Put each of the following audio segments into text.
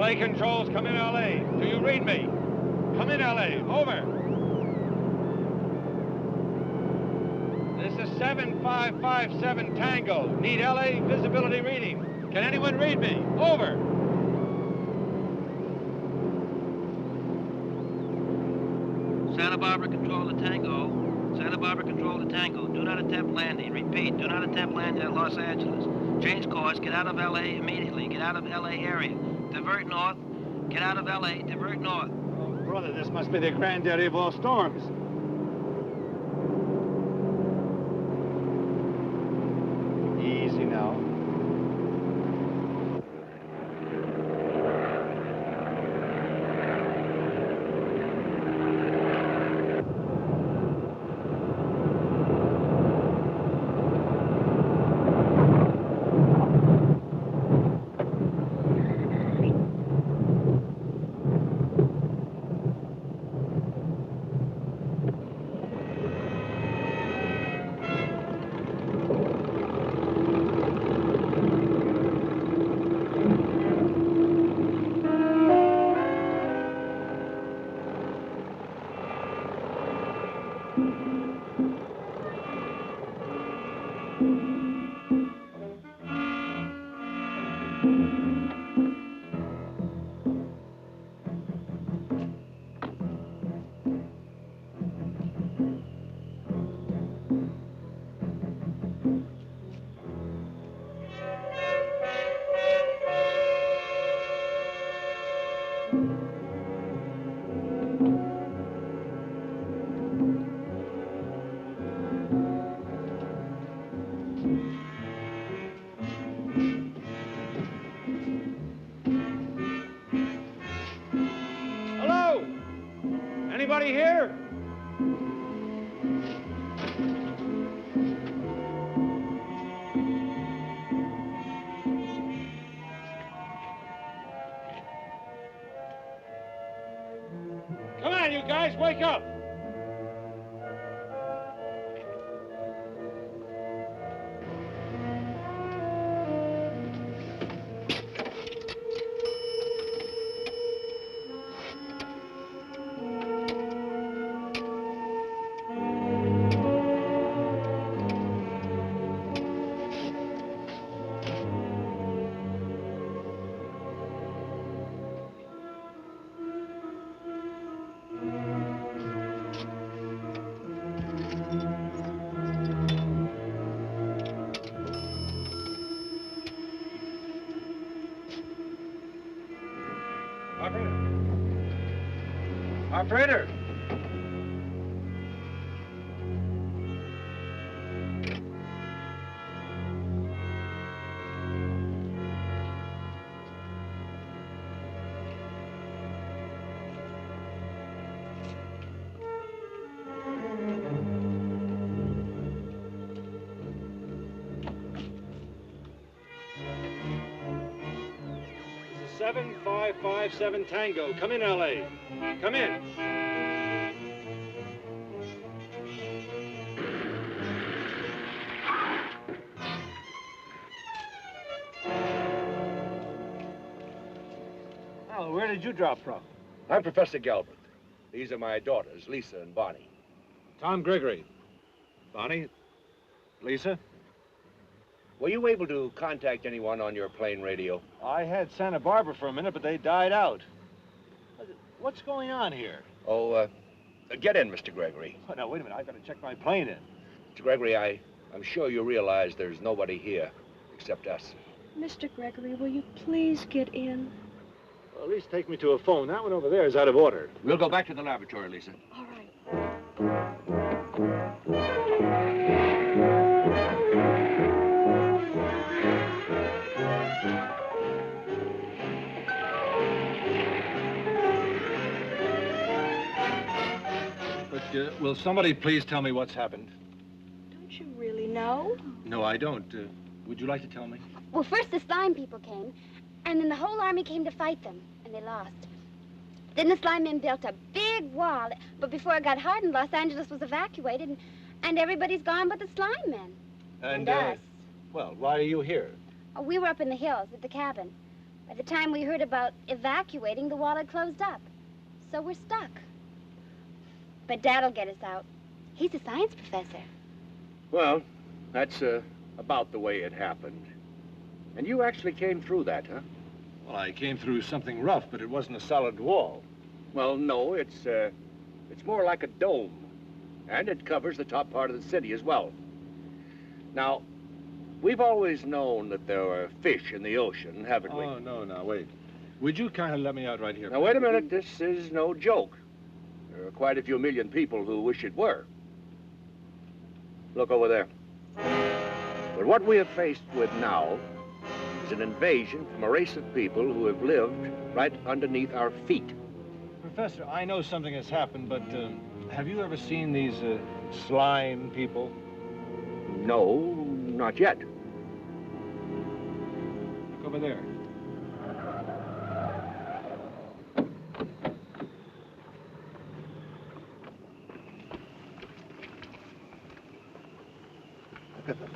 LA controls, come in LA. Do you read me? Come in LA, over. This is 7557 Tango. Need LA visibility reading. Can anyone read me? Over. Santa Barbara control to Tango. Santa Barbara control to Tango. Do not attempt landing. Repeat, do not attempt landing at Los Angeles. Change course, get out of LA immediately. Get out of LA area. Divert north. Get out of LA, divert north. Oh, brother, this must be the granddaddy of all storms. Easy now. Anybody here? Come on, you guys, wake up! Operator! This is 7557 Tango. Come in, LA. Come in. Oh, where did you drop from? I'm Professor Galbraith. These are my daughters, Lisa and Bonnie. Tom Gregory. Bonnie? Lisa? Were you able to contact anyone on your plane radio? I had Santa Barbara for a minute, but they died out. What's going on here? Oh, get in, Mr. Gregory. Oh, now, wait a minute. I've got to check my plane in. Mr. Gregory, I'm sure you realize there's nobody here except us. Mr. Gregory, will you please get in? Well, at least take me to a phone. That one over there is out of order. We'll go back to the laboratory, Lisa. All right. But will somebody please tell me what's happened? Don't you really know? No, I don't. Would you like to tell me? Well, first the slime people came, and then the whole army came to fight them, and they lost. Then the slime men built a big wall, but before it got hardened, Los Angeles was evacuated, and everybody's gone but the slime men. And us. Well, why are you here? Oh, we were up in the hills at the cabin. By the time we heard about evacuating, the wall had closed up. So we're stuck. But Dad'll get us out. He's a science professor. Well, that's about the way it happened. And you actually came through that, huh? Well, I came through something rough, but it wasn't a solid wall. Well, no, it's more like a dome. And it covers the top part of the city as well. Now, we've always known that there are fish in the ocean, haven't we? Oh, no, now, wait. Would you kind of let me out right here? Now, wait a minute. This is no joke. There are quite a few million people who wish it were. Look over there. But what we are faced with now is an invasion from a race of people who have lived right underneath our feet. Professor, I know something has happened, but have you ever seen these slime people? No, not yet. Look over there. Look at them.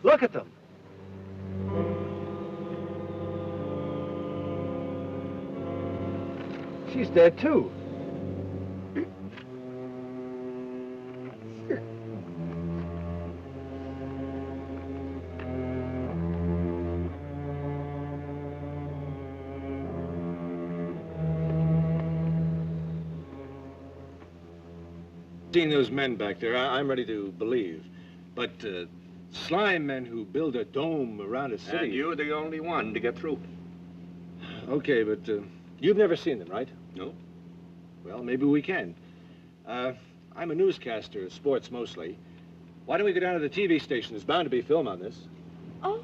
Look at them. She's dead, too. Seeing those men back there, I'm ready to believe. But slime men who build a dome around a city... And you're the only one to get through. Okay, but you've never seen them, right? No. Well, maybe we can. I'm a newscaster, sports mostly. Why don't we go down to the TV station? There's bound to be film on this. Oh,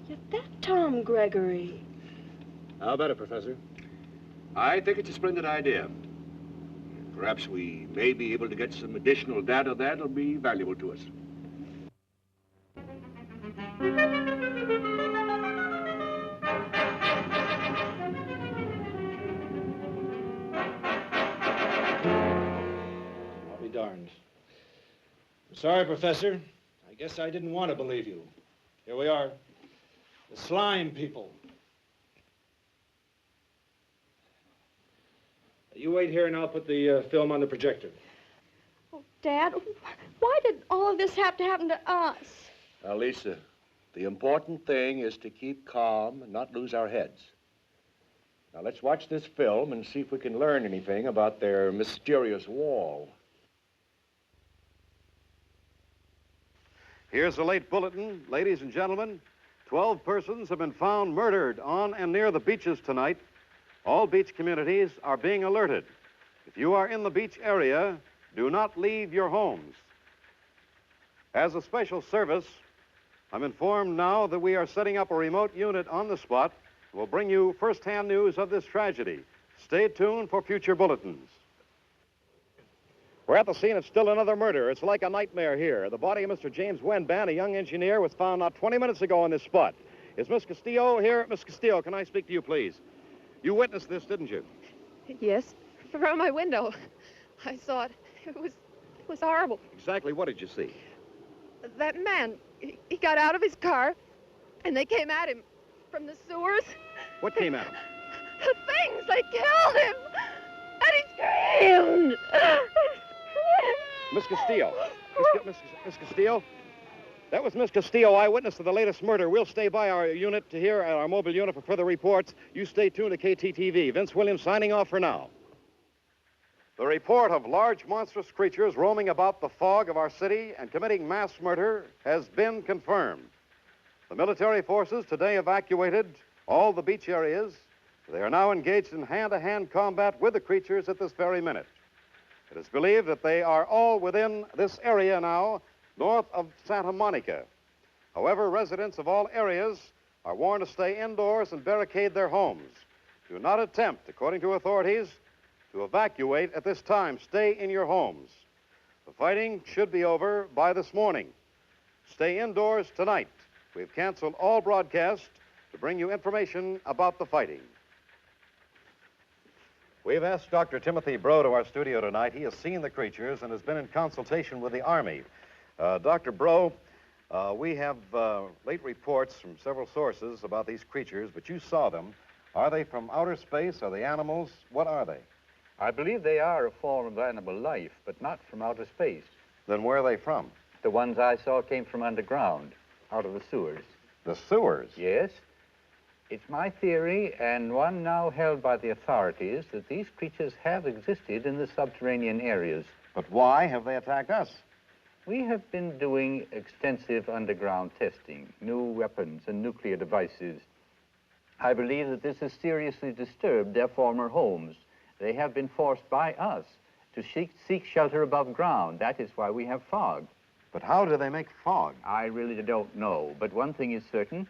you're that Tom Gregory. How about it, Professor? I think it's a splendid idea. Perhaps we may be able to get some additional data that'll be valuable to us. I'll be darned. I'm sorry, Professor. I guess I didn't want to believe you. Here we are. The slime people. You wait here and I'll put the film on the projector. Oh, Dad, why did all of this have to happen to us? Now, Lisa, the important thing is to keep calm and not lose our heads. Now, let's watch this film and see if we can learn anything about their mysterious wall. Here's a late bulletin. Ladies and gentlemen, 12 persons have been found murdered on and near the beaches tonight. All beach communities are being alerted. If you are in the beach area, do not leave your homes. As a special service, I'm informed now that we are setting up a remote unit on the spot that will bring you first-hand news of this tragedy. Stay tuned for future bulletins. We're at the scene. It's still another murder. It's like a nightmare here. The body of Mr. James Wenban, a young engineer, was found not 20 minutes ago on this spot. Is Miss Castillo here? Miss Castillo, can I speak to you, please? You witnessed this, didn't you? Yes, from my window. I saw it. It was horrible. Exactly what did you see? That man, he got out of his car, and they came at him from the sewers. What came at him? The things, they killed him! And he screamed! Miss Castillo. Miss Castillo? That was Miss Castillo, eyewitness to the latest murder. We'll stay by our unit to hear our mobile unit for further reports. You stay tuned to KTTV. Vince Williams signing off for now. The report of large monstrous creatures roaming about the fog of our city and committing mass murder has been confirmed. The military forces today evacuated all the beach areas. They are now engaged in hand-to-hand combat with the creatures at this very minute. It is believed that they are all within this area now, north of Santa Monica. However, residents of all areas are warned to stay indoors and barricade their homes. Do not attempt, according to authorities, to evacuate at this time. Stay in your homes. The fighting should be over by this morning. Stay indoors tonight. We've canceled all broadcasts to bring you information about the fighting. We've asked Dr. Timothy Breaux to our studio tonight. He has seen the creatures and has been in consultation with the Army. Dr. Breaux, we have late reports from several sources about these creatures, but you saw them. Are they from outer space? Are they animals? What are they? I believe they are a form of animal life, but not from outer space. Then where are they from? The ones I saw came from underground, out of the sewers. The sewers? Yes. It's my theory, and one now held by the authorities, that these creatures have existed in the subterranean areas. But why have they attacked us? We have been doing extensive underground testing, new weapons and nuclear devices. I believe that this has seriously disturbed their former homes. They have been forced by us to seek shelter above ground. That is why we have fog. But how do they make fog? I really don't know, but one thing is certain.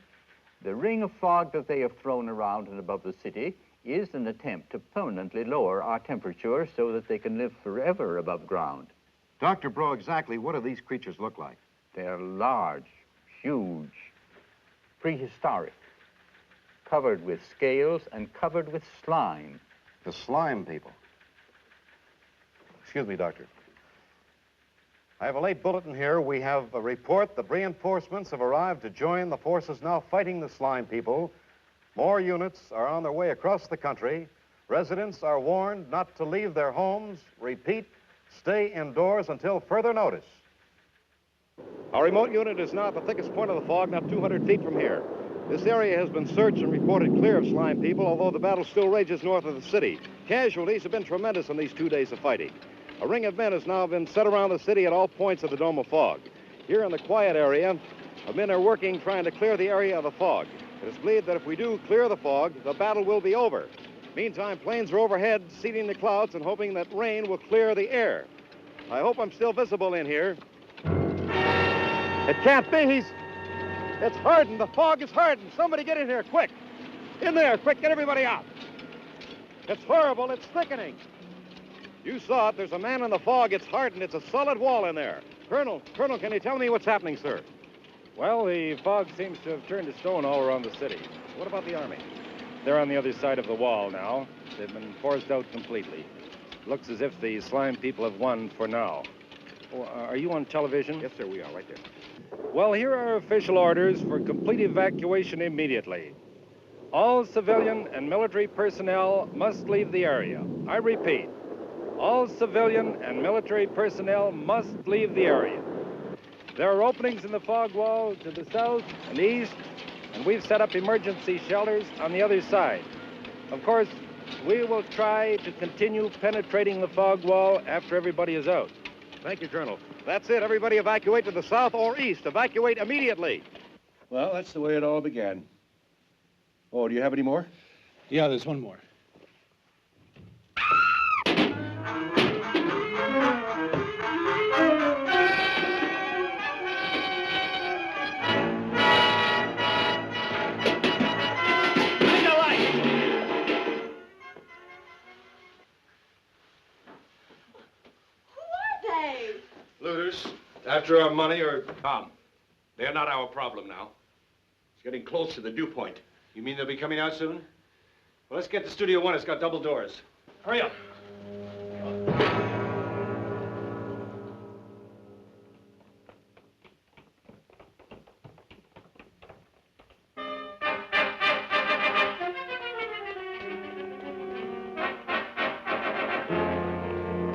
The ring of fog that they have thrown around and above the city is an attempt to permanently lower our temperature so that they can live forever above ground. Dr. Bro, exactly what do these creatures look like? They're large, huge, prehistoric, covered with scales and covered with slime. The slime people. Excuse me, Doctor. I have a late bulletin here. We have a report that reinforcements have arrived to join the forces now fighting the slime people. More units are on their way across the country. Residents are warned not to leave their homes. Repeat, stay indoors until further notice. Our remote unit is now at the thickest point of the fog, not 200 feet from here. This area has been searched and reported clear of slime people, although the battle still rages north of the city. Casualties have been tremendous in these 2 days of fighting. A ring of men has now been set around the city at all points of the dome of fog. Here in the quiet area, men are working trying to clear the area of the fog. It is believed that if we do clear the fog, the battle will be over. Meantime, planes are overhead, seeding the clouds and hoping that rain will clear the air. I hope I'm still visible in here. It can't be. It's hardened. The fog is hardened. Somebody get in here, quick. In there, quick, get everybody out. It's horrible. It's thickening. You saw it. There's a man in the fog. It's hardened. It's a solid wall in there. Colonel, can you tell me what's happening, sir? Well, the fog seems to have turned to stone all around the city. What about the Army? They're on the other side of the wall now. They've been forced out completely. Looks as if the slime people have won for now. Oh, are you on television? Yes, sir, we are, right there. Well, here are official orders for complete evacuation immediately. All civilian and military personnel must leave the area. I repeat, all civilian and military personnel must leave the area. There are openings in the fog wall to the south and east, and we've set up emergency shelters on the other side. Of course, we will try to continue penetrating the fog wall after everybody is out. Thank you, Colonel. That's it. Everybody evacuate to the south or east. Evacuate immediately. Well, that's the way it all began. Oh, do you have any more? Yeah, there's one more. Looters, after our money or... Tom, they're not our problem now. It's getting close to the dew point. You mean they'll be coming out soon? Well, let's get to Studio 1. It's got double doors. Hurry up.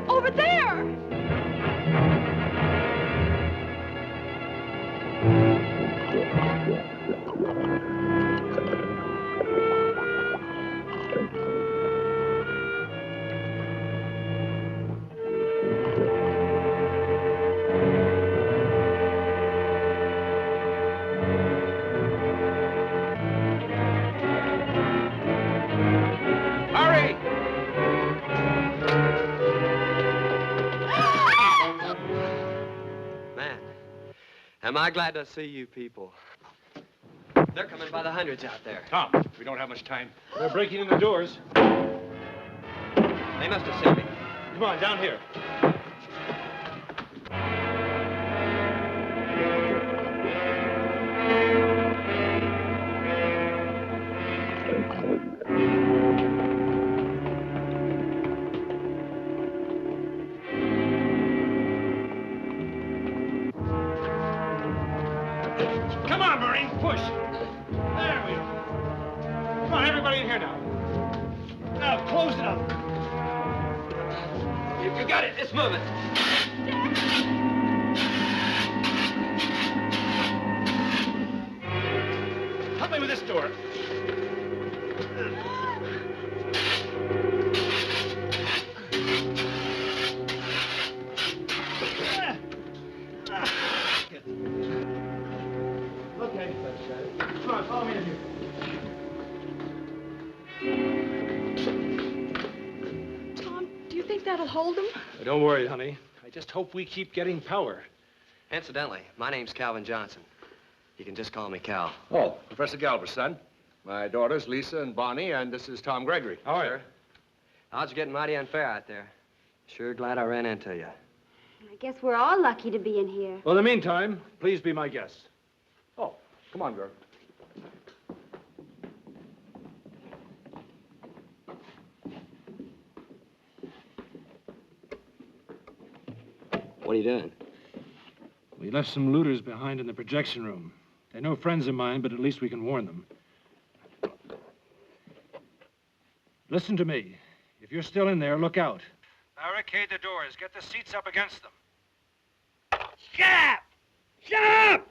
Over there! Am I glad to see you people. They're coming by the hundreds out there. Tom, we don't have much time. They're breaking in the doors. They must have seen me. Come on, down here. Come on, Marine, push. There we go. Come on, everybody in here now. got it. It's moving. Help me with this door. Okay, come on, follow me in here. Tom, do you think that'll hold him? Don't worry, honey. I just hope we keep getting power. Incidentally, my name's Calvin Johnson. You can just call me Cal. Oh, Professor Galbraith's son. My daughters, Lisa and Bonnie, and this is Tom Gregory. All right. Odds are getting mighty unfair out there. Sure glad I ran into you. I guess we're all lucky to be in here. Well, in the meantime, please be my guest. Oh, come on, girl. What are you doing? We left some looters behind in the projection room. They're no friends of mine, but at least we can warn them. Listen to me. If you're still in there, look out. Barricade the doors. Get the seats up against them. Shut up! Shut up!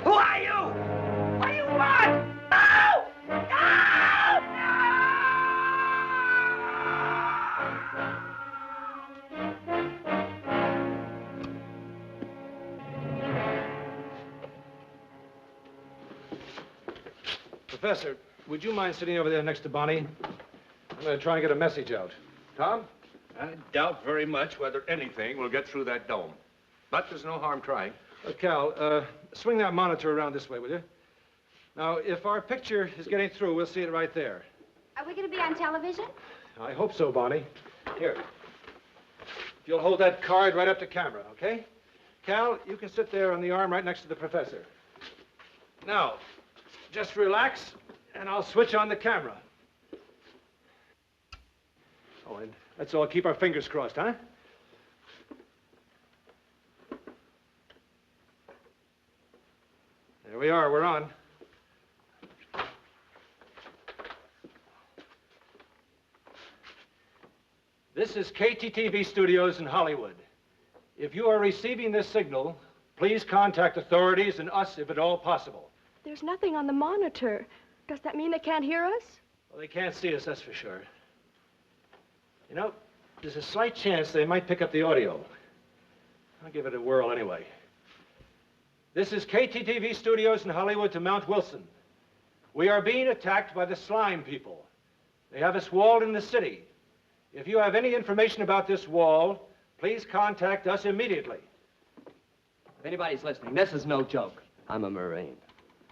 Who are you? What do you want? No! Professor, would you mind sitting over there next to Bonnie? I'm going to try and get a message out. Tom, I doubt very much whether anything will get through that dome. But there's no harm trying. Cal, swing that monitor around this way, will you? Now, if our picture is getting through, we'll see it right there. Are we going to be on television? I hope so, Bonnie. Here. If you'll hold that card right up to camera, okay? Cal, you can sit there on the arm right next to the professor. Now, just relax, and I'll switch on the camera. Oh, and let's all keep our fingers crossed, huh? There we are, we're on. This is KTTV Studios in Hollywood. If you are receiving this signal, please contact authorities and us if at all possible. There's nothing on the monitor. Does that mean they can't hear us? Well, they can't see us, that's for sure. You know, there's a slight chance they might pick up the audio. I'll give it a whirl anyway. This is KTTV Studios in Hollywood to Mount Wilson. We are being attacked by the slime people. They have us walled in the city. If you have any information about this wall, please contact us immediately. If anybody's listening, this is no joke. I'm a Marine.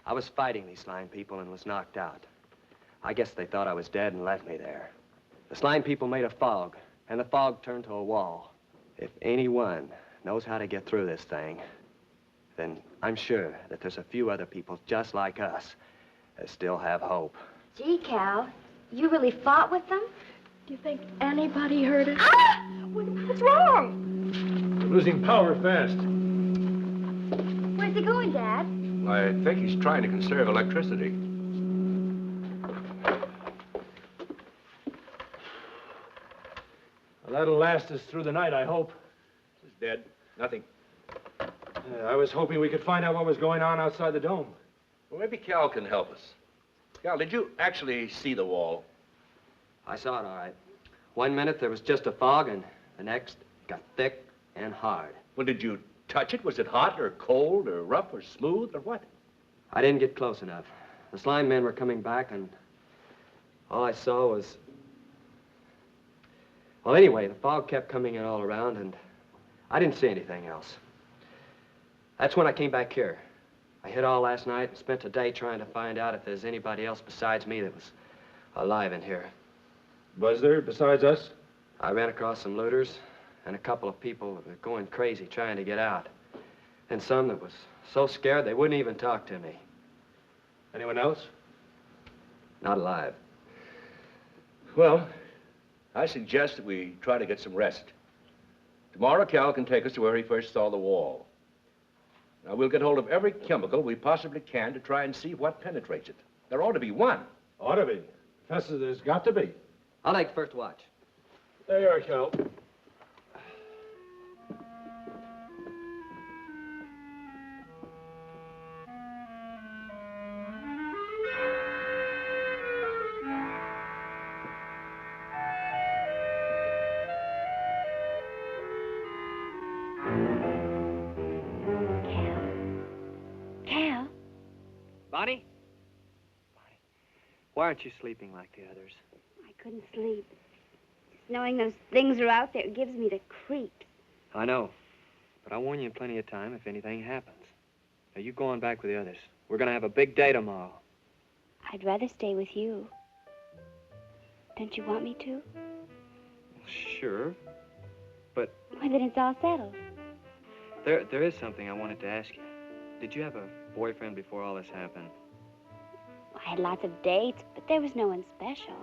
I was fighting these slime people and was knocked out. I guess they thought I was dead and left me there. The slime people made a fog, and the fog turned to a wall. If anyone knows how to get through this thing, then I'm sure that there's a few other people just like us that still have hope. Gee, Cal, you really fought with them? Do you think anybody heard us? Ah! What's wrong? We're losing power fast. Where's he going, Dad? I think he's trying to conserve electricity. Well, that'll last us through the night, I hope. He's dead. Nothing. I was hoping we could find out what was going on outside the dome. Well, maybe Cal can help us. Cal, did you actually see the wall? I saw it all right. 1 minute there was just a fog, and the next it got thick and hard. Well, did you touch it? Was it hot or cold or rough or smooth or what? I didn't get close enough. The slime men were coming back, and all I saw was... Well, anyway, the fog kept coming in all around, and I didn't see anything else. That's when I came back here. I hid all last night and spent a day trying to find out if there's anybody else besides me that was alive in here. Was there, besides us? I ran across some looters and a couple of people that were going crazy trying to get out. And some that was so scared they wouldn't even talk to me. Anyone else? Not alive. Well, I suggest that we try to get some rest. Tomorrow, Cal can take us to where he first saw the wall. Now, we'll get hold of every chemical we possibly can to try and see what penetrates it. There ought to be one. Ought to be. Professor, there's got to be. I'll take first watch. There you are, Cal. Bonnie? Bonnie, why aren't you sleeping like the others? I couldn't sleep. Just knowing those things are out there gives me the creeps. I know, but I'll warn you in plenty of time if anything happens. Now, you go on back with the others. We're going to have a big day tomorrow. I'd rather stay with you. Don't you want me to? Sure, but Well, then it's all settled. there is something I wanted to ask you. Did you have a boyfriend before all this happened? I had lots of dates, but there was no one special.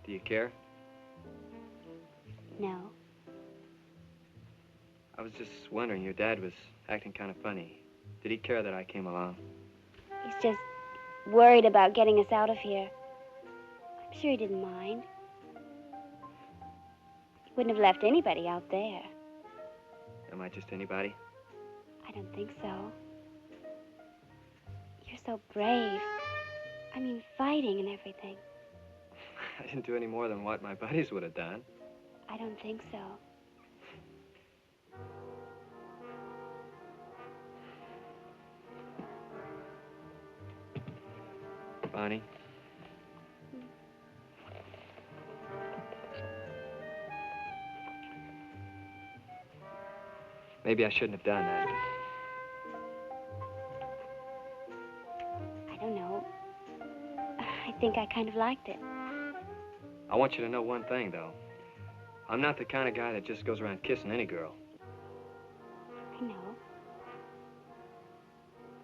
Do you care? No. I was just wondering, your dad was acting kind of funny. Did he care that I came along? He's just worried about getting us out of here. I'm sure he didn't mind. He wouldn't have left anybody out there. Am I just anybody? I don't think so. You're so brave. I mean, fighting and everything. I didn't do any more than what my buddies would have done. I don't think so. Bonnie? Maybe I shouldn't have done that. I don't know. I think I kind of liked it. I want you to know one thing, though. I'm not the kind of guy that just goes around kissing any girl. I know.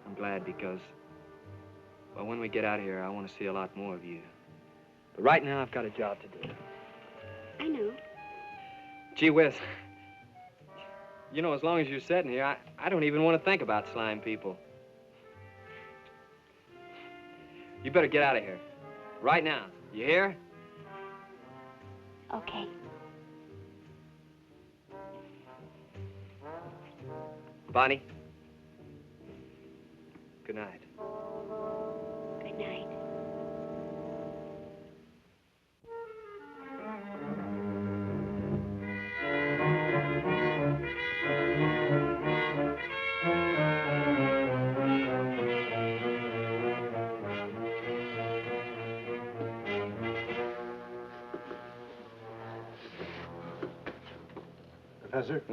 I'm glad because, well, when we get out of here, I want to see a lot more of you. But right now, I've got a job to do. I know. Gee whiz. You know, as long as you're sitting here, I don't even want to think about slime people. You better get out of here. Right now. You hear? Okay. Bonnie? Good night. Good night. Professor?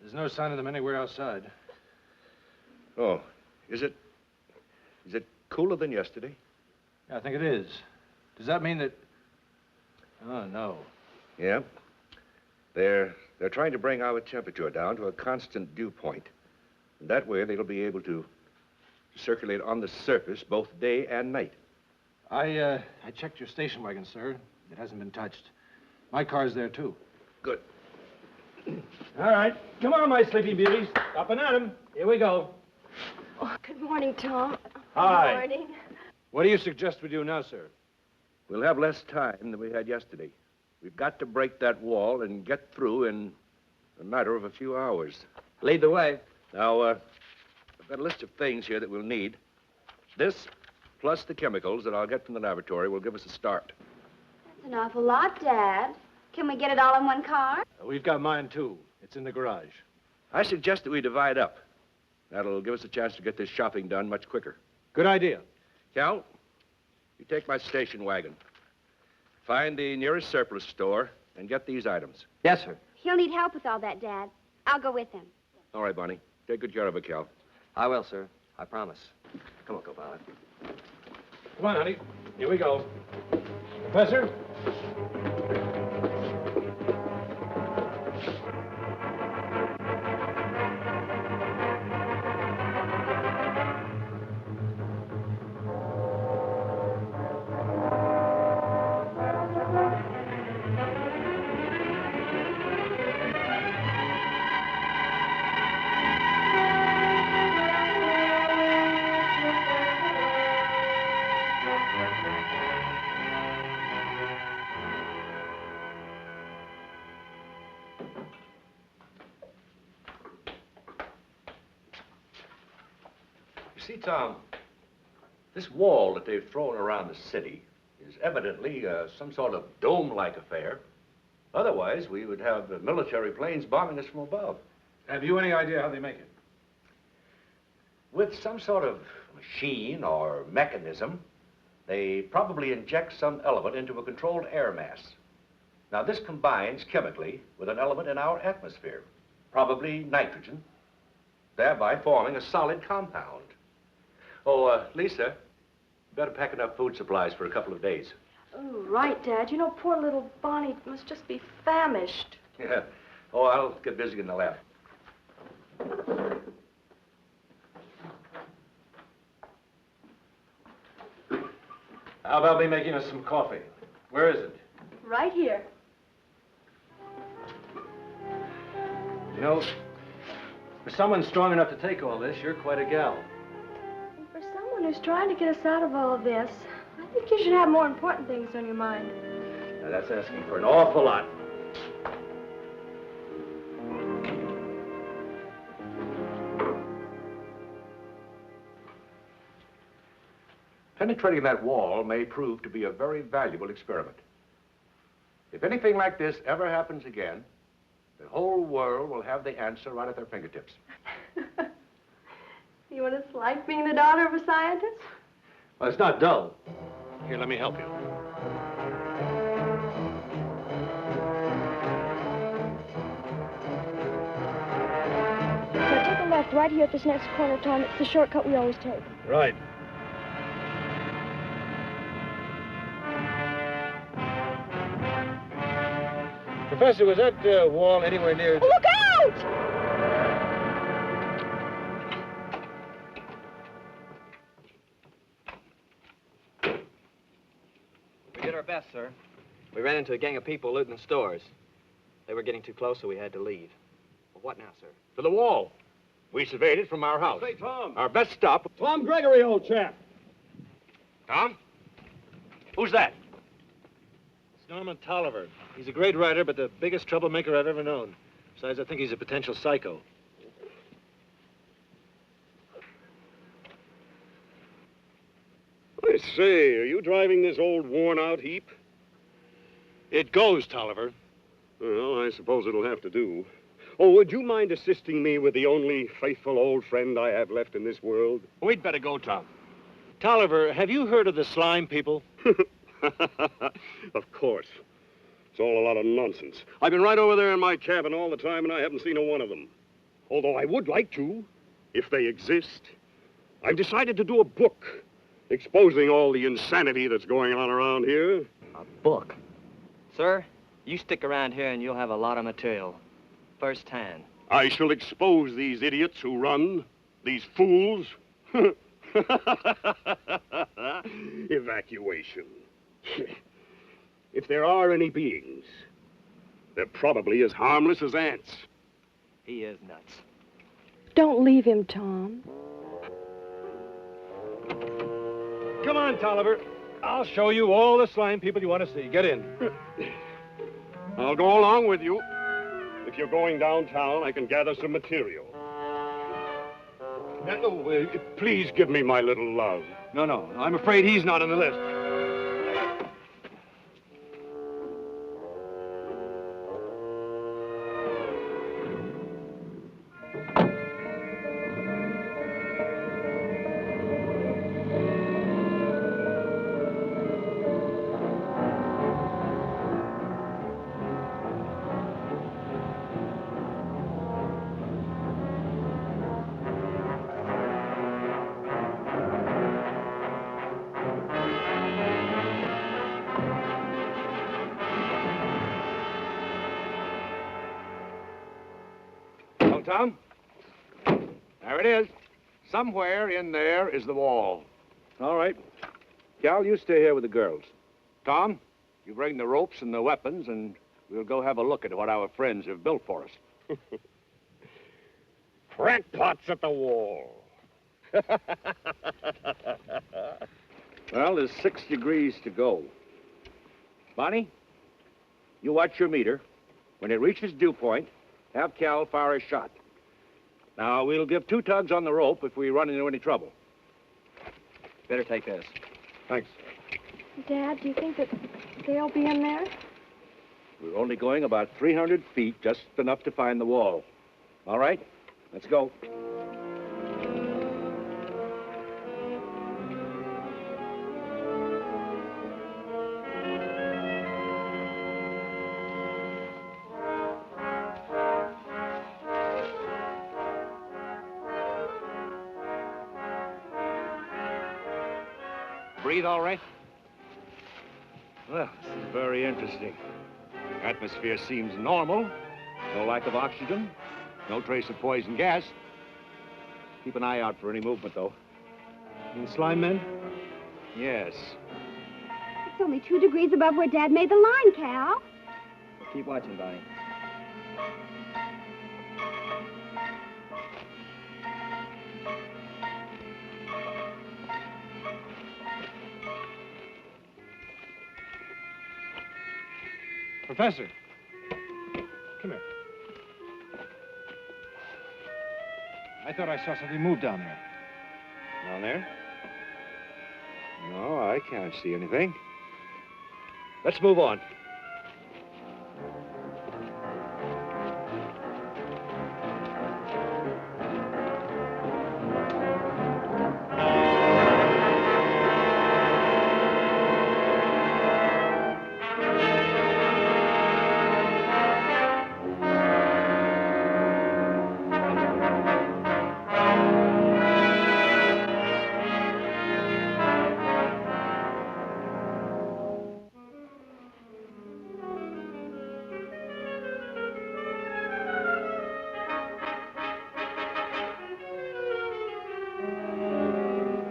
There's no sign of them anywhere outside. Oh, is it cooler than yesterday? Yeah, I think it is. Does that mean that... Oh, no. Yeah. They're trying to bring our temperature down to a constant dew point. And that way they'll be able to circulate on the surface both day and night. I checked your station wagon, sir. It hasn't been touched. My car's there, too. Good. All right. Come on, my sleepy beauties. Up and at 'em. Here we go. Oh, good morning, Tom. Hi. Good morning. What do you suggest we do now, sir? We'll have less time than we had yesterday. We've got to break that wall and get through in a matter of a few hours. Lead the way. Now, I've got a list of things here that we'll need. This, plus the chemicals that I'll get from the laboratory, will give us a start. That's an awful lot, Dad. Can we get it all in one car? We've got mine, too. It's in the garage. I suggest that we divide up. That'll give us a chance to get this shopping done much quicker. Good idea. Cal, you take my station wagon. Find the nearest surplus store and get these items. Yes, sir. He'll need help with all that, Dad. I'll go with him. All right, Bonnie. Take good care of it, Cal. I will, sir. I promise. Come on, co-pilot. Come on, honey. Here we go. Professor? You see, Tom, this wall that they've thrown around the city is evidently some sort of dome-like affair. Otherwise, we would have military planes bombing us from above. Have you any idea how they make it? With some sort of machine or mechanism, they probably inject some element into a controlled air mass. Now, this combines chemically with an element in our atmosphere, probably nitrogen, thereby forming a solid compound. Oh, Lisa, you better pack enough food supplies for a couple of days. Oh, right, Dad. You know, poor little Bonnie must just be famished. Yeah. Oh, I'll get busy in the lab. How about me making us some coffee? Where is it? Right here. You know, for someone strong enough to take all this, you're quite a gal. And for someone who's trying to get us out of all of this, I think you should have more important things on your mind. Now, that's asking for an awful lot. Penetrating that wall may prove to be a very valuable experiment. If anything like this ever happens again, the whole world will have the answer right at their fingertips. You want to like being the daughter of a scientist? Well, it's not dull. Here, let me help you. Now take a left right here at this next corner, Tom. It's the shortcut we always take. Right. Professor, was that wall anywhere near... Oh, look out! We did our best, sir. We ran into a gang of people looting the stores. They were getting too close, so we had to leave. Well, what now, sir? To the wall. We surveyed it from our house. Hey, Tom. Our best stop. Tom Gregory, old chap. Tom? Who's that? It's Norman Tolliver. He's a great writer, but the biggest troublemaker I've ever known. Besides, I think he's a potential psycho. I say, are you driving this old worn-out heap? It goes, Tolliver. Well, I suppose it'll have to do. Oh, would you mind assisting me with the only faithful old friend I have left in this world? We'd better go, Tom. Tolliver, have you heard of the slime people? Of course. It's all a lot of nonsense. I've been right over there in my cabin all the time, and I haven't seen a one of them. Although I would like to, if they exist. I've decided to do a book exposing all the insanity that's going on around here. A book? Sir, you stick around here and you'll have a lot of material. First hand. I shall expose these idiots who run, these fools. Evacuation. If there are any beings, they're probably as harmless as ants. He is nuts. Don't leave him, Tom. Come on, Tolliver. I'll show you all the slime people you want to see. Get in. I'll go along with you. If you're going downtown, I can gather some material. No, please give me my little love. No. I'm afraid he's not on the list. Tom. There it is. Somewhere in there is the wall. All right. Cal, you stay here with the girls. Tom, you bring the ropes and the weapons, and we'll go have a look at what our friends have built for us. Crackpots at the wall. Well, there's 6 degrees to go. Bonnie, you watch your meter. When it reaches dew point, have Cal fire a shot. Now, we'll give 2 tugs on the rope if we run into any trouble. Better take this. Thanks. Dad, do you think that they'll be in there? We're only going about 300 feet, just enough to find the wall. All right, let's go. Breathe all right? Well, this is very interesting. Atmosphere seems normal. No lack of oxygen. No trace of poison gas. Keep an eye out for any movement, though. You slime men? Yes. It's only 2 degrees above where Dad made the line, Cal. Well, keep watching, Bonnie. Professor. Come here. I thought I saw something move down there. Down there? No, I can't see anything. Let's move on.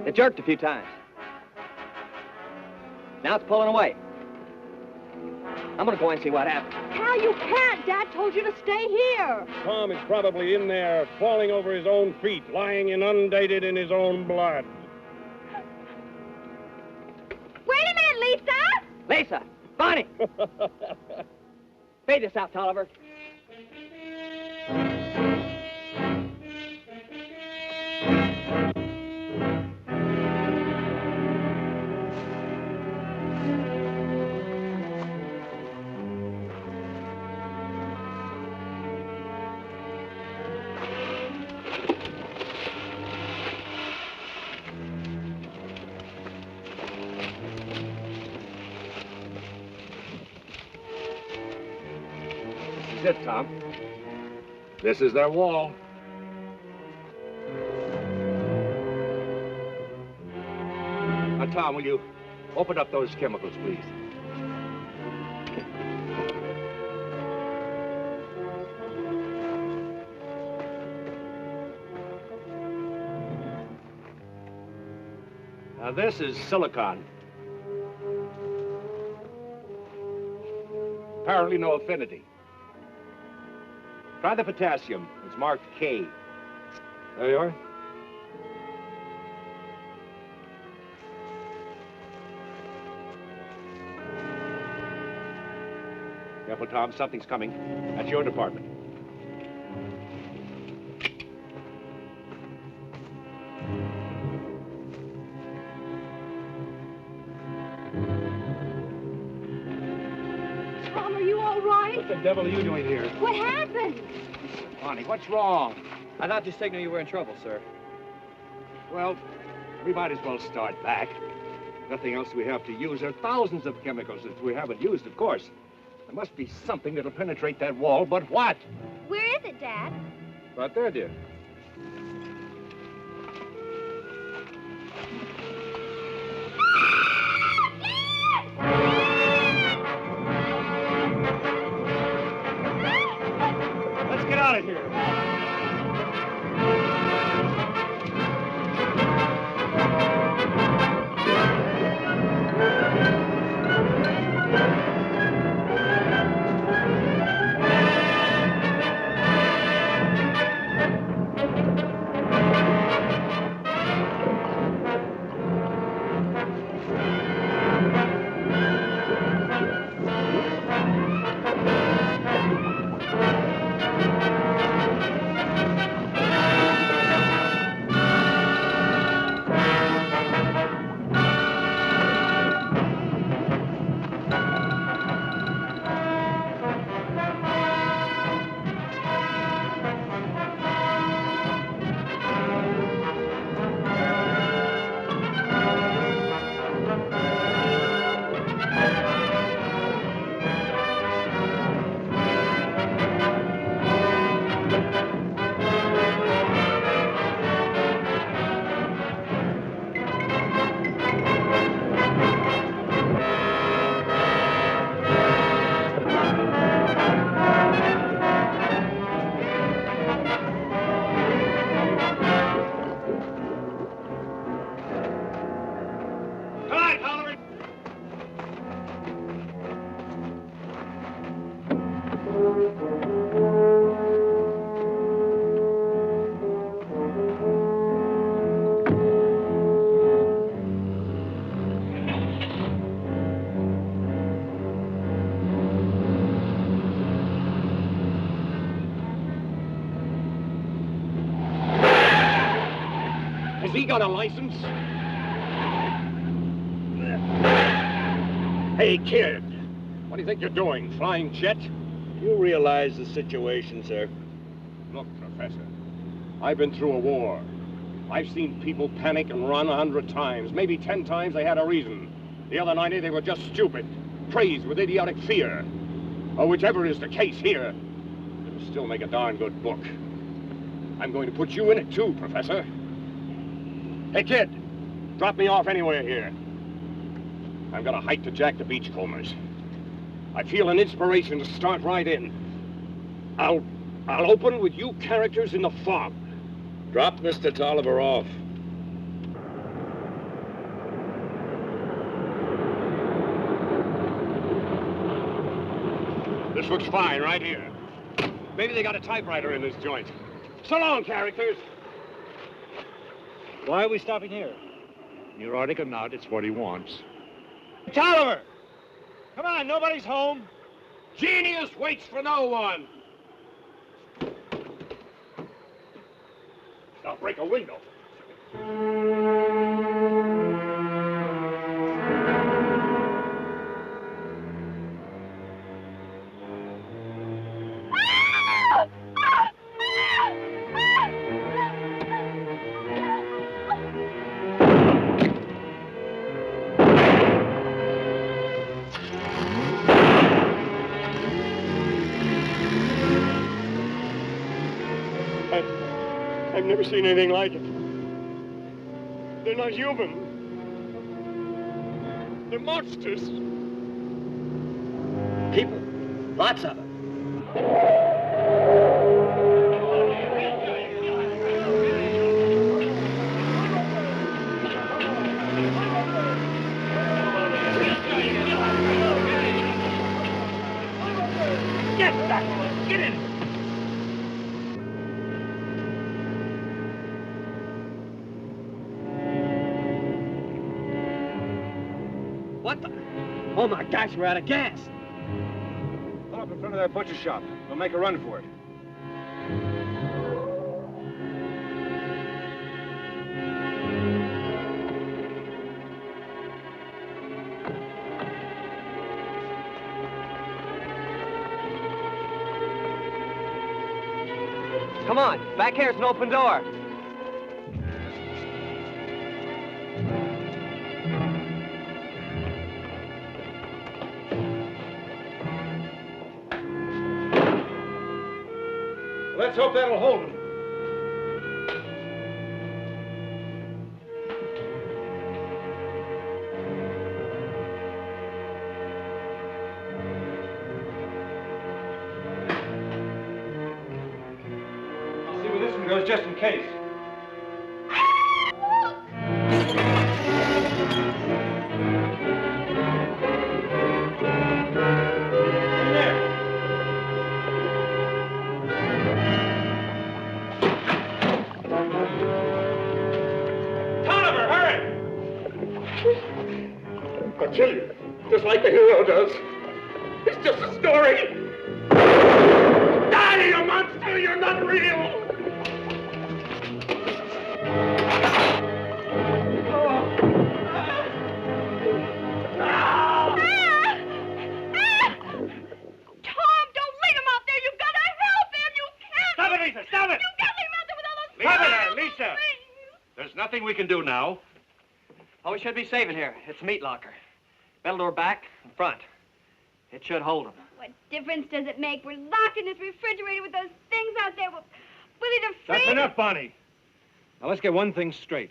It jerked a few times. Now it's pulling away. I'm gonna go and see what happened. Cal, you can't. Dad told you to stay here. Tom is probably in there, falling over his own feet, lying inundated in his own blood. Wait a minute, Lisa! Lisa! Bonnie! Fade this out, Tolliver. This is it, Tom. This is their wall. Now, Tom, will you open up those chemicals, please? Now, this is silicon. Apparently no affinity. Try the potassium. It's marked K. There you are. Careful, Tom. Something's coming. That's your department. Tom, are you all right? What the devil are you doing here? What happened? Bonnie, what's wrong? I thought you signaled you were in trouble, sir. Well, we might as well start back. Nothing else we have to use. There are thousands of chemicals that we haven't used, of course. There must be something that'll penetrate that wall, but what? Where is it, Dad? Right there, dear. Let's get out of here. got a license. Hey, kid. What do you think you're doing? Flying jet? You realize the situation, sir? Look, Professor, I've been through a war. I've seen people panic and run 100 times. Maybe 10 times they had a reason. The other 90, they were just stupid, crazed with idiotic fear. Or whichever is the case here, it'll still make a darn good book. I'm going to put you in it too, Professor. Hey, kid, drop me off anywhere here. I've got a hike to jack the beachcombers. I feel an inspiration to start right in. I'll open with you characters in the fog. Drop Mr. Tolliver off. This looks fine right here. Maybe they got a typewriter in this joint. So long, characters. Why are we stopping here? Neurotic or not, it's what he wants. Tolliver! Come on, nobody's home. Genius waits for no one. I'll break a window. I've never seen anything like it. They're not human. They're monsters. People. Lots of them. Get back! Get in! What the? Oh my gosh, we're out of gas. Pull up in front of that butcher shop. We'll make a run for it. Come on, back here's an open door. Let's hope that'll hold him. I'll see where this one goes just in case. I'll kill you, just like the hero does. It's just a story. Die, you monster! You're not real! Tom, don't leave him out there. You've got to help him. You can't. Stop it, Lisa! Stop it! You can't leave him out there with all those Stop people. it, Lisa! There's nothing we can do now. Oh, we should be safe in here. It's a meat locker. Metal door back and front. It should hold them. What difference does it make? We're locked in this refrigerator with those things out there. Will they freeze? That's enough, Bonnie. Now, let's get one thing straight.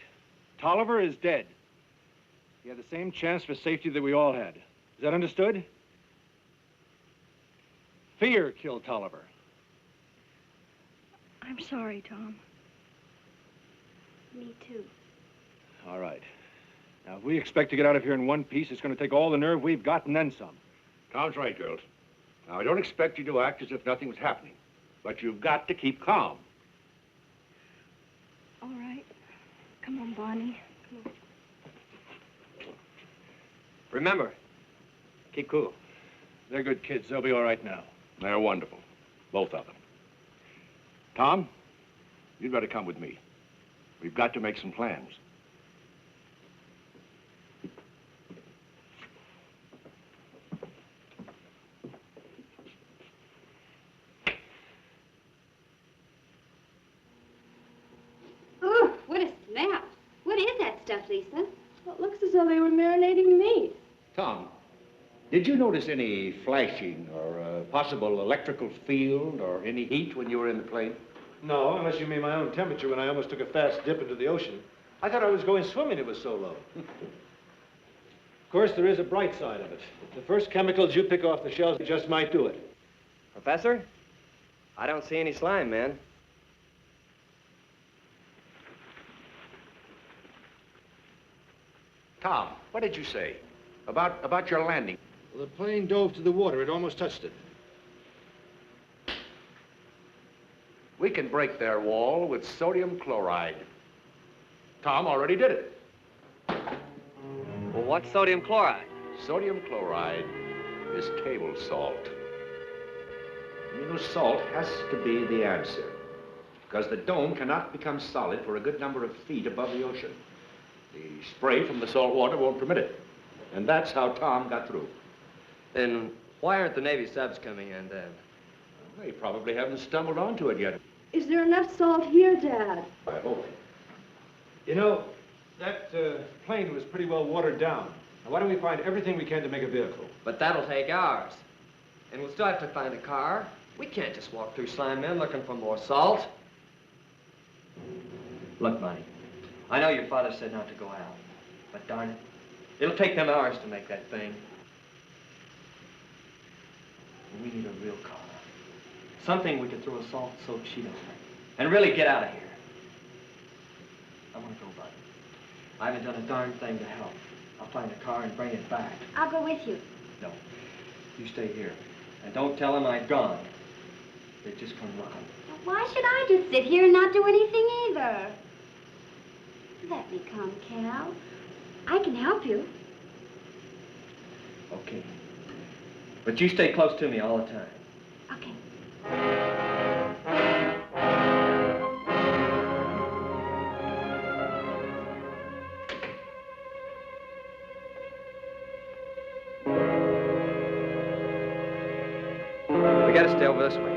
Tolliver is dead. He had the same chance for safety that we all had. Is that understood? Fear killed Tolliver. I'm sorry, Tom. Me too. All right. Now, if we expect to get out of here in one piece, it's going to take all the nerve we've got and then some. Tom's right, girls. Now, I don't expect you to act as if nothing was happening, but you've got to keep calm. All right. Come on, Bonnie. Come on. Remember, keep cool. They're good kids. They'll be all right now. They're wonderful, both of them. Tom, you'd better come with me. We've got to make some plans. stuff, Lisa? Well, it looks as though they were marinating meat. Tom, did you notice any flashing or a possible electrical field or any heat when you were in the plane? No, unless you mean my own temperature when I almost took a fast dip into the ocean. I thought I was going swimming, it was so low. Of course, there is a bright side of it. The first chemicals you pick off the shelves just might do it. Professor? I don't see any slime, man. Tom, what did you say about your landing? Well, the plane dove to the water. It almost touched it. We can break their wall with sodium chloride. Tom already did it. Well, what's sodium chloride? Sodium chloride is table salt. You know, salt has to be the answer, because the dome cannot become solid for a good number of feet above the ocean. The spray from the salt water won't permit it. And that's how Tom got through. Then why aren't the Navy subs coming in then? They probably haven't stumbled onto it yet. Is there enough salt here, Dad? I hope. You know, that plane was pretty well watered down. Now, why don't we find everything we can to make a vehicle? But that'll take hours. And we'll still have to find a car. We can't just walk through Slime Men looking for more salt. Look, Monty, I know your father said not to go out, but darn it, it'll take them hours to make that thing. We need a real car. Something we could throw a salt-soaked sheet on and really get out of here. I want to go, buddy. I haven't done a darn thing to help. I'll find a car and bring it back. I'll go with you. No, you stay here. And don't tell them I've gone. They'd just come looking. Why should I just sit here and not do anything either? Let me come, Cal. I can help you. Okay. But you stay close to me all the time. Okay. We gotta stay over this way.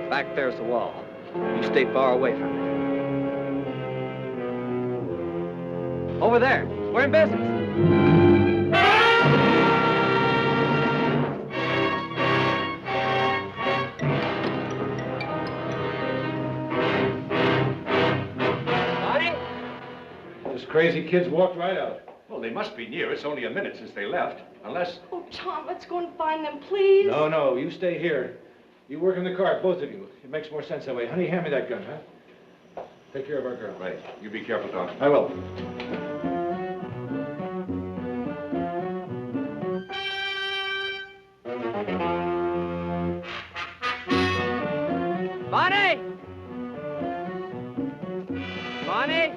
Back there's the wall. You stay far away from it. Over there. We're in business. Those crazy kids walked right out. Well, they must be near. It's only a minute since they left. Unless... Oh, Tom, let's go and find them, please. No, you stay here. You work in the car, both of you. It makes more sense that way. Honey, hand me that gun, huh? Take care of our girl. Right. You be careful, Tom. I will. Bonnie! Bonnie!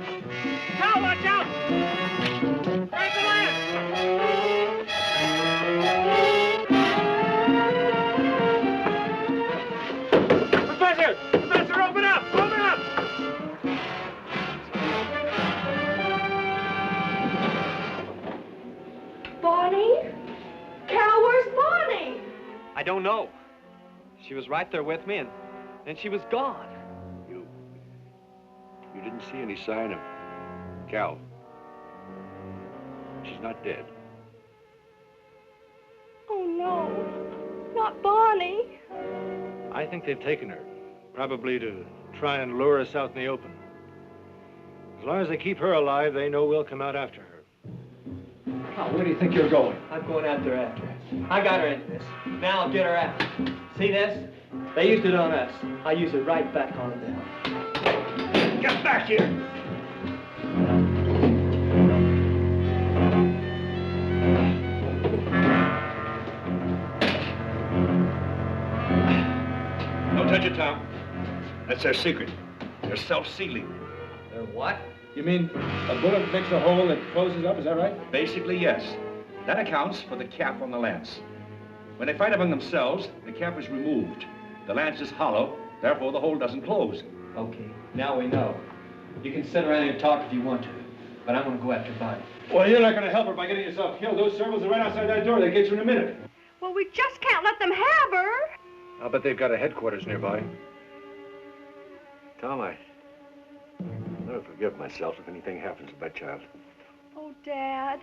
Cal, watch out! Break the lamp! Professor, open up! Open up! Bonnie? Cal, where's Bonnie? I don't know. She was right there with me, and then she was gone. You didn't see any sign of Cal. She's not dead. Oh, no. Not Bonnie. I think they've taken her. Probably to try and lure us out in the open. As long as they keep her alive, they know we'll come out after her. Oh, where do you think you're going? I'm going out there after her. I got her into this. Now I'll get her out. See this? They used it on us. I use it right back on them. Get back here! Don't touch it, Tom. That's their secret. They're self-sealing. They're what? You mean a bullet makes a hole that closes up, is that right? Basically, yes. That accounts for the cap on the lance. When they fight among themselves, the cap is removed. The lance is hollow, therefore the hole doesn't close. Okay, now we know. You can sit around and talk if you want to, but I'm going to go after Bonnie. Well, you're not going to help her by getting yourself killed. Those servals are right outside that door. They get you in a minute. Well, we just can't let them have her. I'll bet they've got a headquarters nearby. Tom, I'll never forgive myself if anything happens to that child. Dad.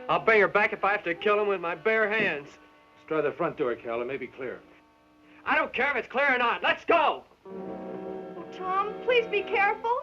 I'll bring her back if I have to kill him with my bare hands. Let's try the front door, Cal. It may be clear. I don't care if it's clear or not. Let's go! Tom, please be careful.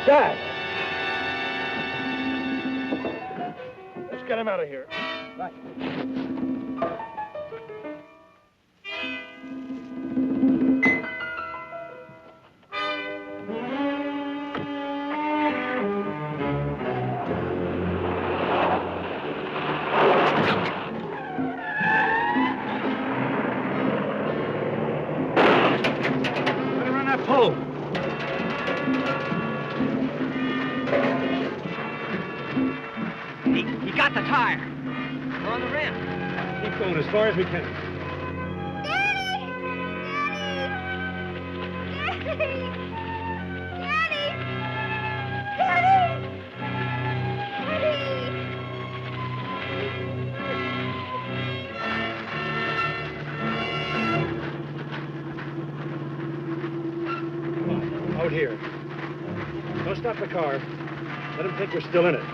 God! Let's get him out of here. Right. Better run that pole. He got the tire. We're on the rim. Keep going as far as we can. Daddy! Daddy! Daddy! Come on, out here. Don't stop the car. Let him think we're still in it.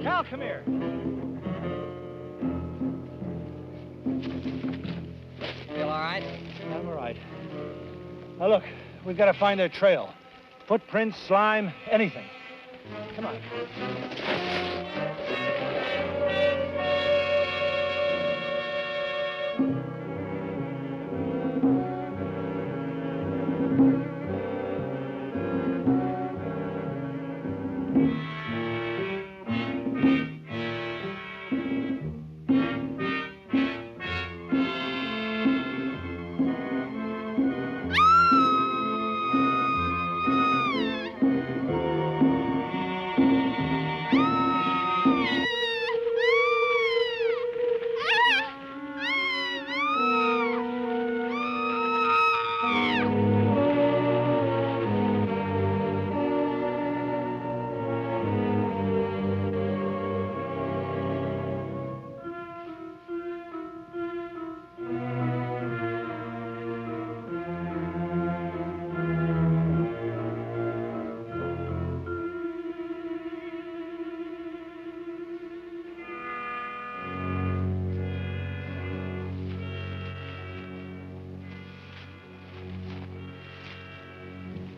Cal, come here. Feel all right? I'm all right. Now look, we've got to find their trail. Footprints, slime, anything. Come on.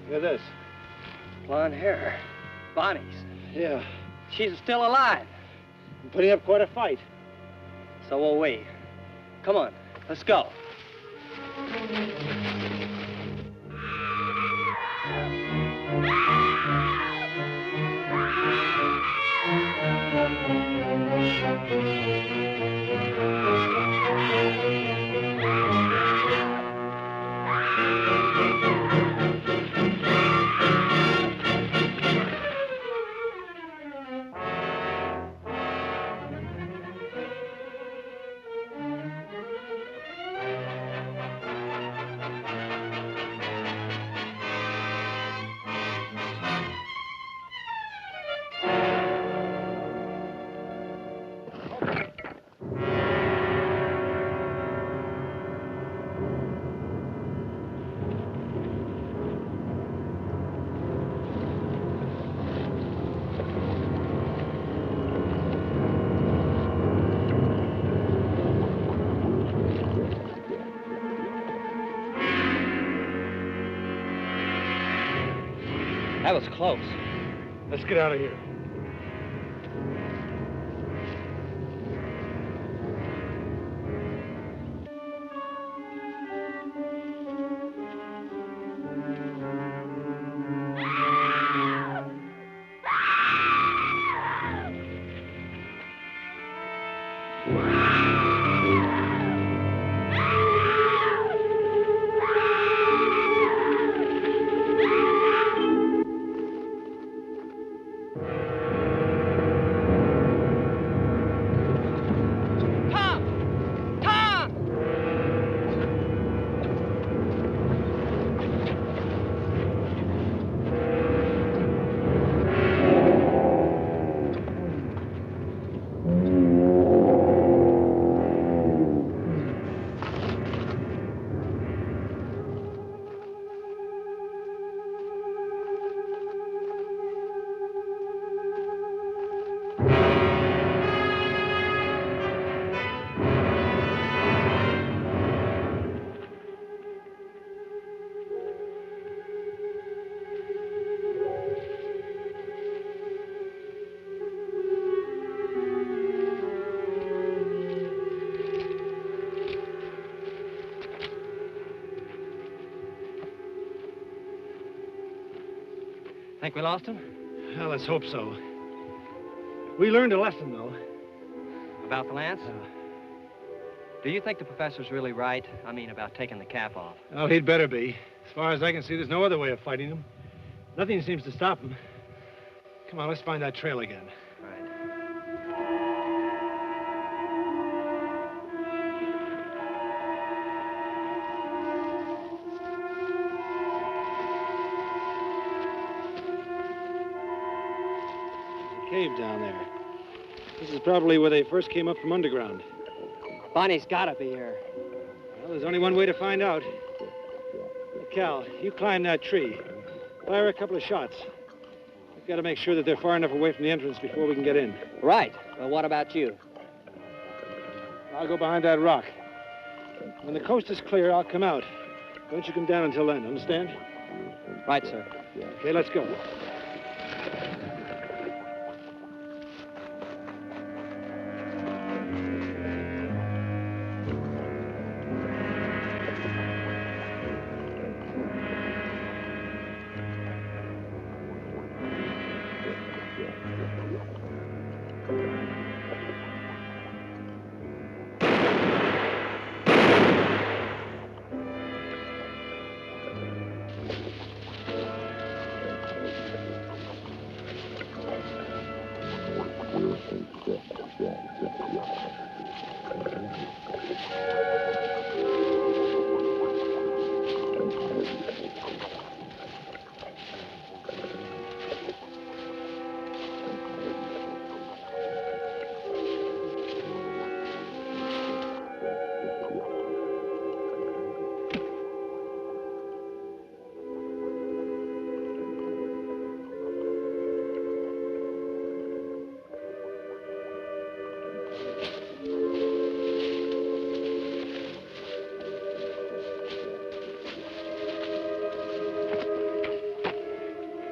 Look at this. Blonde hair. Bonnie's. Yeah. She's still alive. I'm putting up quite a fight. So will we. Come on, let's go. That was close. Let's get out of here. Think we lost him? Well, let's hope so. We learned a lesson, though. About the lance? Do you think the professor's really right? I mean, about taking the cap off. Well, he'd better be. As far as I can see, there's no other way of fighting him. Nothing seems to stop him. Come on, let's find that trail again. Cave down there. This is probably where they first came up from underground. Bonnie's gotta be here. Well, there's only one way to find out. Cal, you climb that tree. Fire a couple of shots. We've got to make sure that they're far enough away from the entrance before we can get in. Right. Well, what about you? I'll go behind that rock. When the coast is clear, I'll come out. Don't you come down until then, understand? Right, sir. Okay, let's go.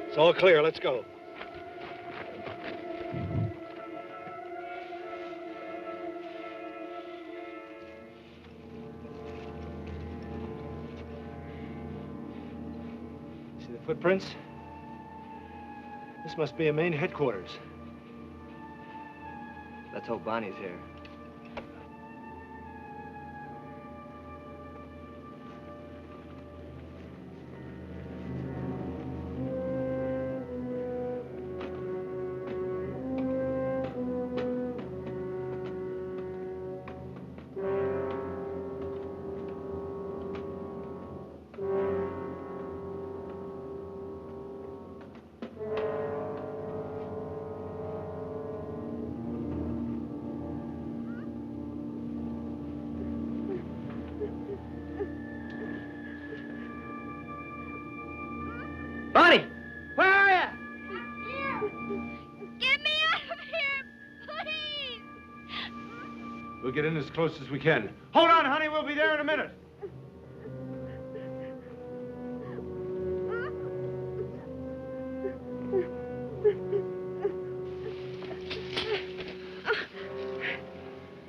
It's all clear. Let's go. See the footprints? This must be a main headquarters. Let's hope Bonnie's here. Bonnie! Where are you? Here! Get me out of here, please! We'll get in as close as we can. Hold on, honey. We'll be there in a minute.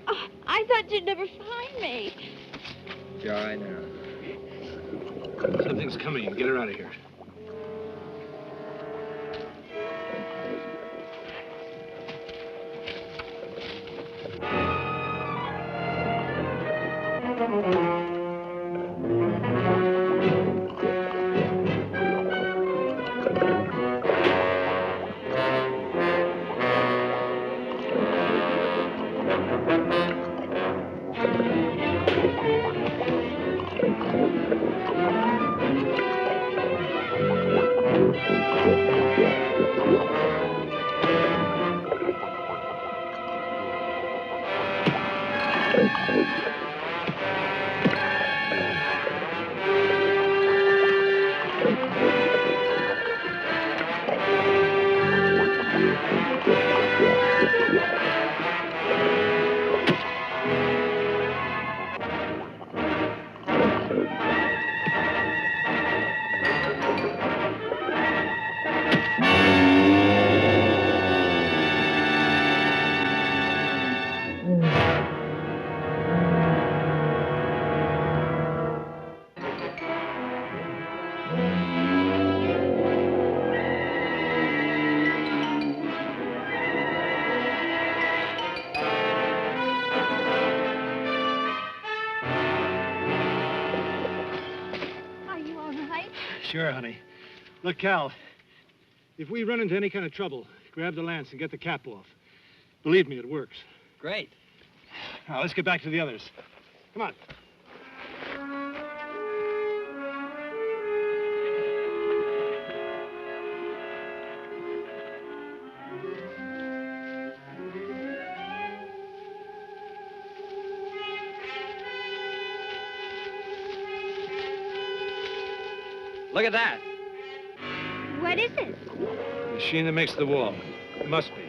Oh, I thought you'd never find me. You're all right now. Something's coming. Get her out of here. Sure, honey. Look, Cal, if we run into any kind of trouble, grab the lance and get the cap off. Believe me, it works. Great. Now, let's get back to the others. Come on. Look at that. What is it? The machine that makes the wall. It must be.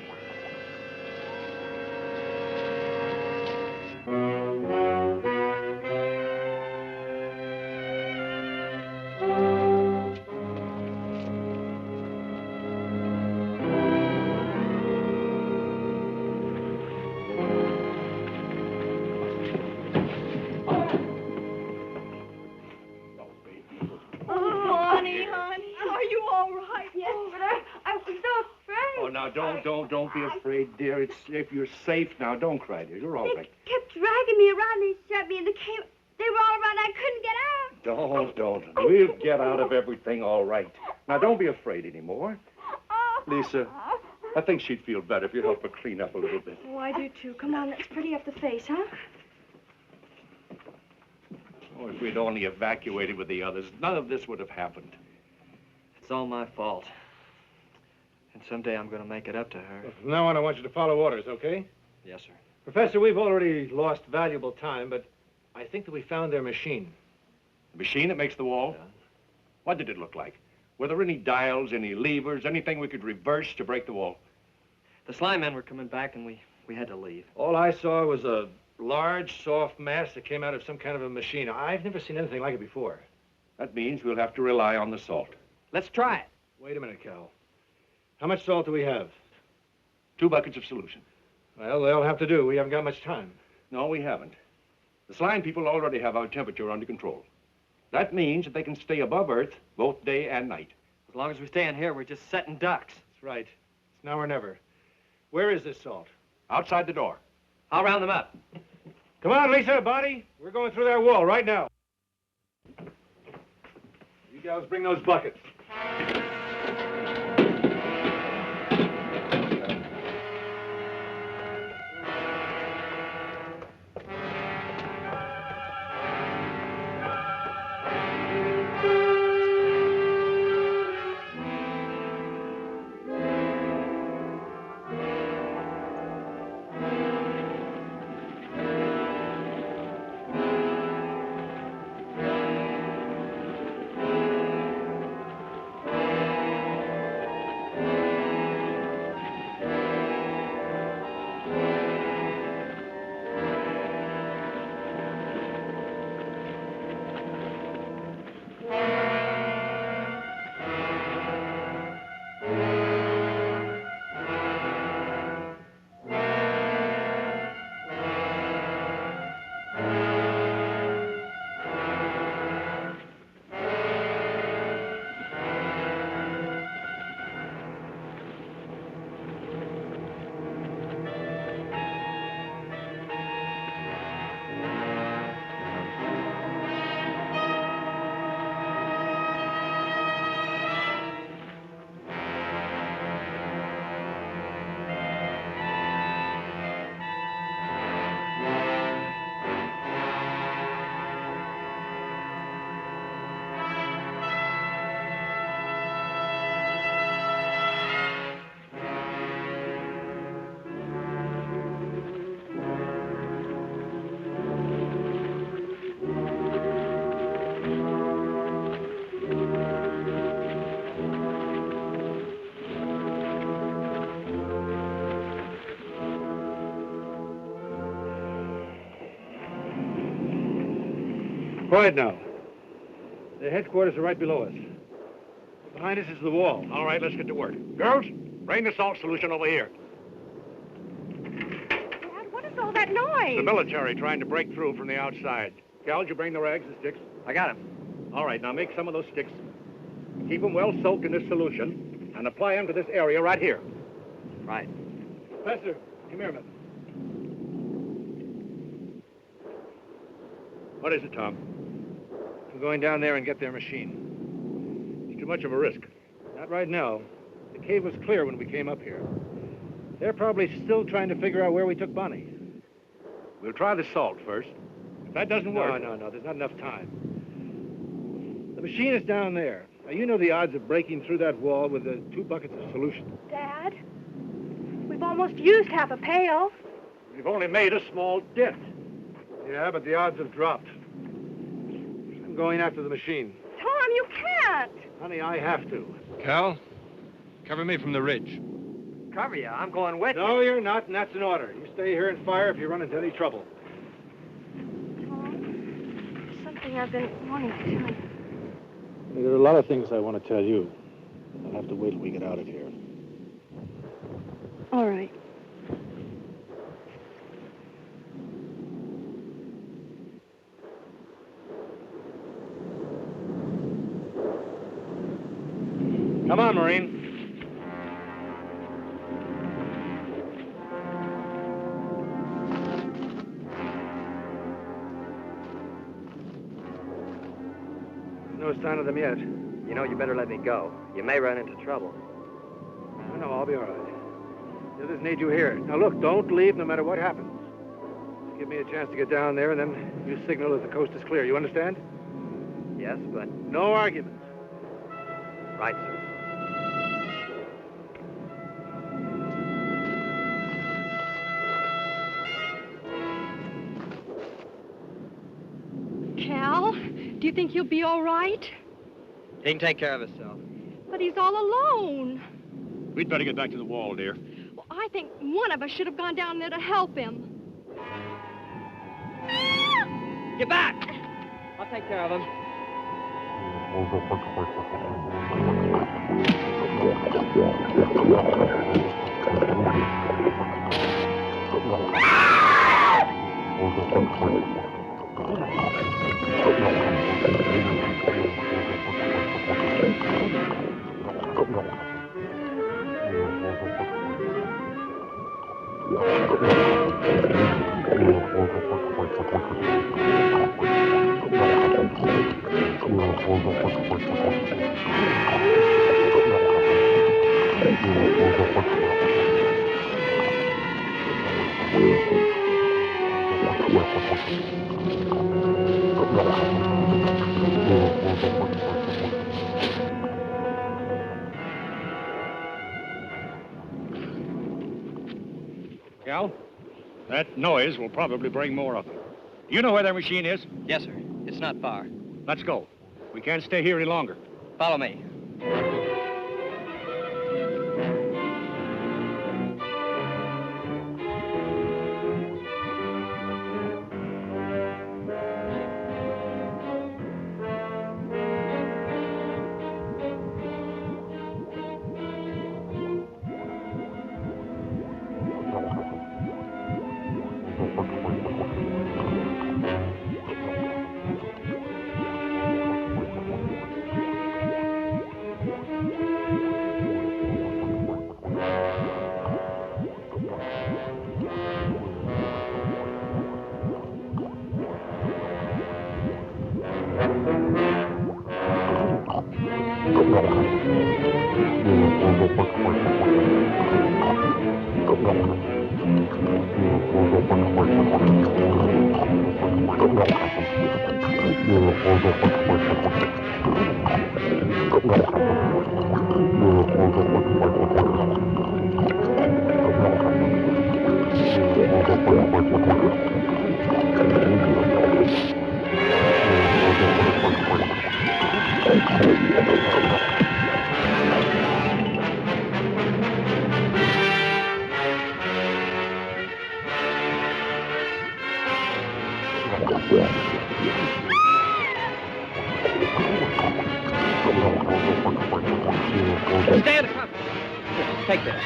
Don't be afraid, dear. If you're safe now, don't cry, dear. You're all right. They kept dragging me around. They shut me in the cave. They were all around. I couldn't get out. Don't. We'll get out of everything all right. Now, don't be afraid anymore. Lisa, I think she'd feel better if you'd help her clean up a little bit. Oh, I do, too. Come on, let's pretty up the face, huh? Oh, if we'd only evacuated with the others, none of this would have happened. It's all my fault. And someday I'm going to make it up to her. Well, from now on, I want you to follow orders, okay? Yes, sir. Professor, we've already lost valuable time, but I think that we found their machine. The machine that makes the wall? Yeah. What did it look like? Were there any dials, any levers, anything we could reverse to break the wall? The slime men were coming back, and we had to leave. All I saw was a large, soft mass that came out of some kind of a machine. I've never seen anything like it before. That means we'll have to rely on the salt. Let's try it. Wait a minute, Cal. How much salt do we have? 2 buckets of solution. Well, they'll have to do. We haven't got much time. No, we haven't. The slime people already have our temperature under control. That means that they can stay above Earth both day and night. As long as we stay in here, we're just setting ducks. That's right. It's now or never. Where is this salt? Outside the door. I'll round them up. Come on, Lisa, Bonnie. We're going through that wall right now. You guys bring those buckets. Quiet now. The headquarters are right below us. Behind us is the wall. All right, let's get to work. Girls, bring the salt solution over here. Dad, what is all that noise? The military trying to break through from the outside. Cal, did you bring the rags and sticks? I got him. All right, now make some of those sticks. Keep them well soaked in this solution and apply them to this area right here. Right. Professor, come here a minute. What is it, Tom? I'm going down there and get their machine. Too much of a risk. Not right now. The cave was clear when we came up here. They're probably still trying to figure out where we took Bonnie. We'll try the salt first. If that doesn't work... No. There's not enough time. The machine is down there. Now, you know the odds of breaking through that wall with the 2 buckets of solution. Dad, we've almost used half a pail. We've only made a small dent. Yeah, but the odds have dropped. I'm going after the machine. Tom, you can't. Honey, I have to. Cal, cover me from the ridge. Cover you. I'm going with you. No, you're not, and that's an order. You stay here and fire if you run into any trouble. Tom, there's something I've been wanting to tell you. There are a lot of things I want to tell you. I'll have to wait till we get out of here. All right. Come on, Marine. No sign of them yet. You know, you better let me go. You may run into trouble. No, I'll be all right. The others need you here. Now, look, don't leave no matter what happens. Just give me a chance to get down there, and then you signal that the coast is clear. You understand? Yes, but... No arguments. Right, sir. Cal, do you think he'll be all right? He can take care of himself. But he's all alone. We'd better get back to the wall, dear. Well, I think one of us should have gone down there to help him. Get back! I'll take care of him. Cal, that noise will probably bring more of them. Do you know where their machine is? Yes, sir. It's not far. Let's go. We can't stay here any longer. Follow me. Stay at the front. Take that.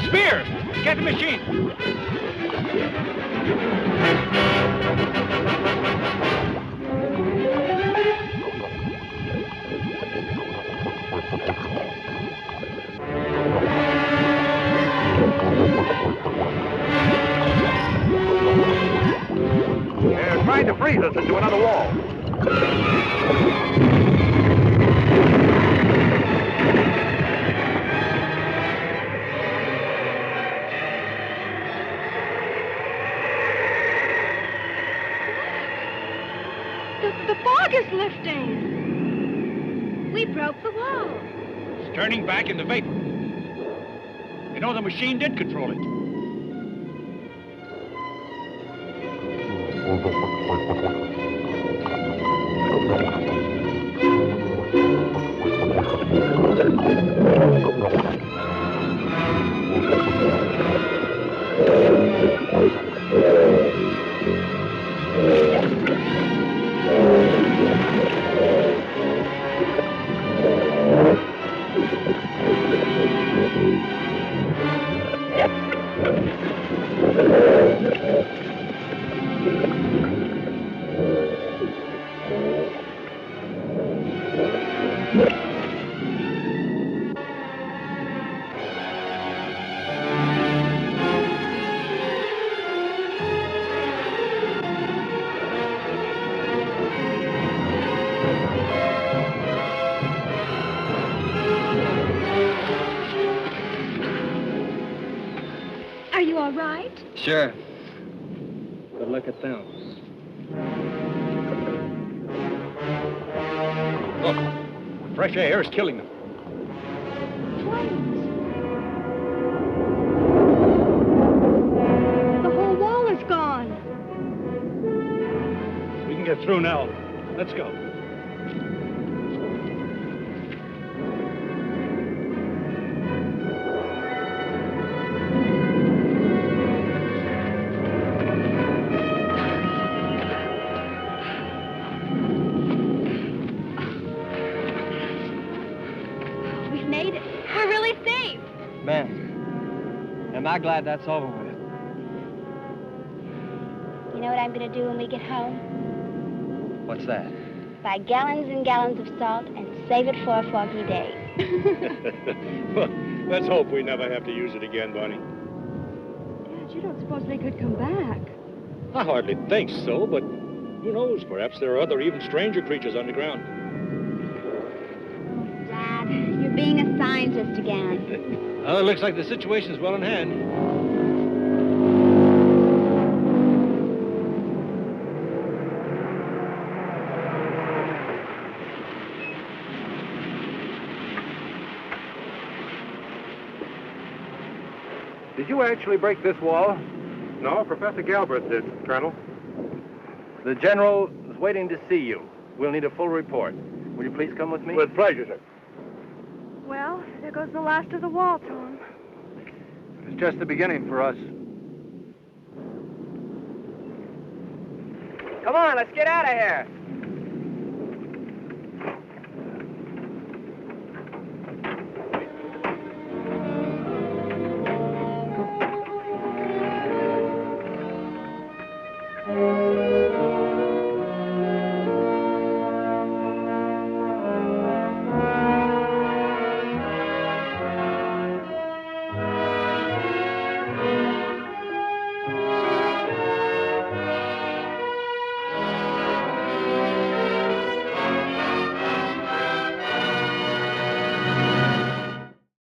Spear! Get the machine! They're trying to freeze us into another wall. The fog is lifting. We broke the wall. It's turning back into vapor. You know, the machine did control it. Are you all right? Sure. But look at them. Look, fresh air is killing them. Flames. The whole wall is gone. We can get through now. Let's go. Man, am I glad that's over with. You know what I'm going to do when we get home? What's that? Buy gallons and gallons of salt and save it for a foggy day. Well, let's hope we never have to use it again, Bonnie. Dad, you don't suppose they could come back? I hardly think so, but who knows? Perhaps there are other, even stranger creatures underground. Dad, you're being a scientist again. Well, it looks like the situation's well in hand. Did you actually break this wall? No, Professor Galbraith did, Colonel. The General is waiting to see you. We'll need a full report. Will you please come with me? With pleasure, sir. Well, there goes the last of the wall, Tom. It's just the beginning for us. Come on, let's get out of here.